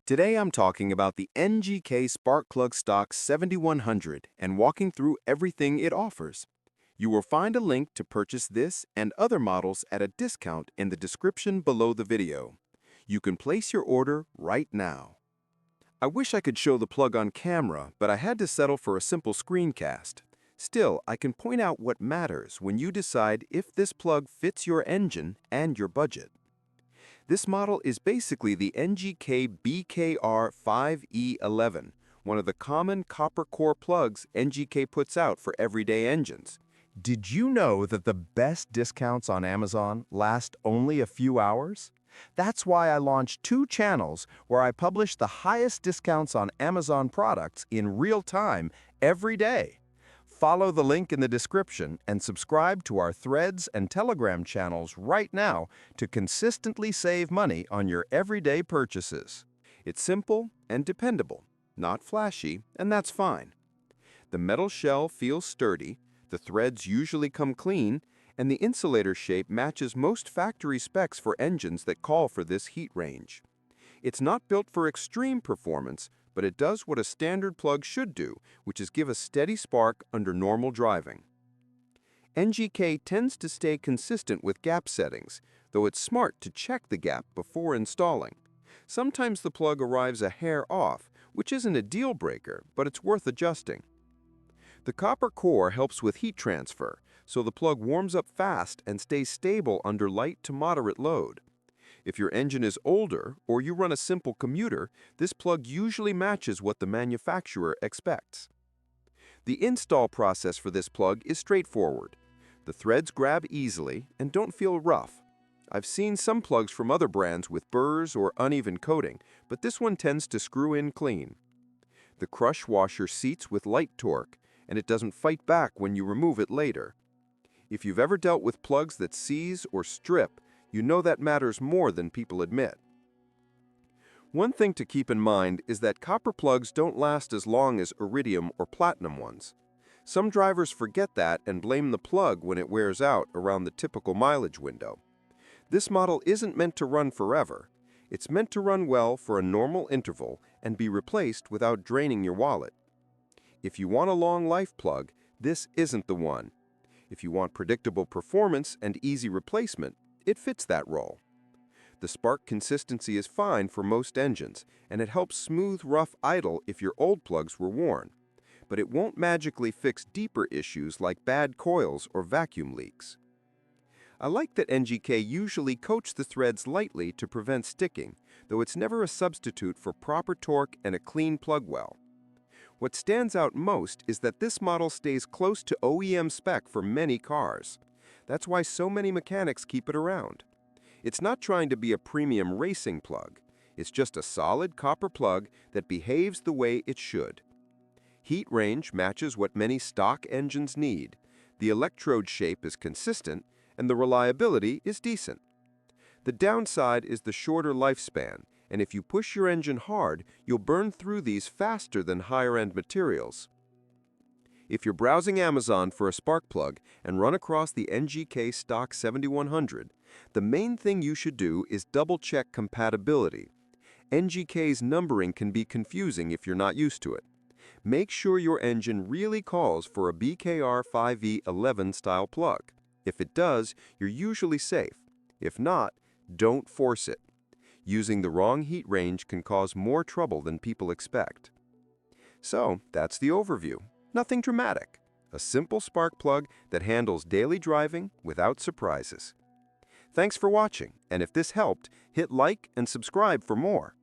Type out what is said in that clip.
Today I'm talking about the NGK Spark Plug Stock 7100 and walking through everything it offers. You will find a link to purchase this and other models at a discount in the description below the video. You can place your order right now. I wish I could show the plug on camera, but I had to settle for a simple screencast. Still, I can point out what matters when you decide if this plug fits your engine and your budget. This model is basically the NGK BKR5E11, one of the common copper core plugs NGK puts out for everyday engines. Did you know that the best discounts on Amazon last only a few hours? That's why I launched 2 channels where I publish the highest discounts on Amazon products in real time every day. Follow the link in the description and subscribe to our Threads and Telegram channels right now to consistently save money on your everyday purchases. It's simple and dependable, not flashy, and that's fine. The metal shell feels sturdy, the threads usually come clean, and the insulator shape matches most factory specs for engines that call for this heat range. It's not built for extreme performance, but it does what a standard plug should do, which is give a steady spark under normal driving. NGK tends to stay consistent with gap settings, though it's smart to check the gap before installing. Sometimes the plug arrives a hair off, which isn't a deal breaker, but it's worth adjusting. The copper core helps with heat transfer, so the plug warms up fast and stays stable under light to moderate load. If your engine is older or you run a simple commuter, this plug usually matches what the manufacturer expects. The install process for this plug is straightforward. The threads grab easily and don't feel rough. I've seen some plugs from other brands with burrs or uneven coating, but this one tends to screw in clean. The crush washer seats with light torque, and it doesn't fight back when you remove it later. If you've ever dealt with plugs that seize or strip, you know that matters more than people admit. One thing to keep in mind is that copper plugs don't last as long as iridium or platinum ones. Some drivers forget that and blame the plug when it wears out around the typical mileage window. This model isn't meant to run forever. It's meant to run well for a normal interval and be replaced without draining your wallet. If you want a long life plug, this isn't the one. If you want predictable performance and easy replacement, it fits that role. The spark consistency is fine for most engines, and it helps smooth rough idle if your old plugs were worn. But it won't magically fix deeper issues like bad coils or vacuum leaks. I like that NGK usually coats the threads lightly to prevent sticking, though it's never a substitute for proper torque and a clean plug well. What stands out most is that this model stays close to OEM spec for many cars. That's why so many mechanics keep it around. It's not trying to be a premium racing plug. It's just a solid copper plug that behaves the way it should. Heat range matches what many stock engines need. The electrode shape is consistent, and the reliability is decent. The downside is the shorter lifespan, and if you push your engine hard, you'll burn through these faster than higher-end materials. If you're browsing Amazon for a spark plug and run across the NGK Stock 7100, the main thing you should do is double-check compatibility. NGK's numbering can be confusing if you're not used to it. Make sure your engine really calls for a BKR5E11 style plug. If it does, you're usually safe. If not, don't force it. Using the wrong heat range can cause more trouble than people expect. So, that's the overview. Nothing dramatic. A simple spark plug that handles daily driving without surprises. Thanks for watching, and if this helped, hit like and subscribe for more.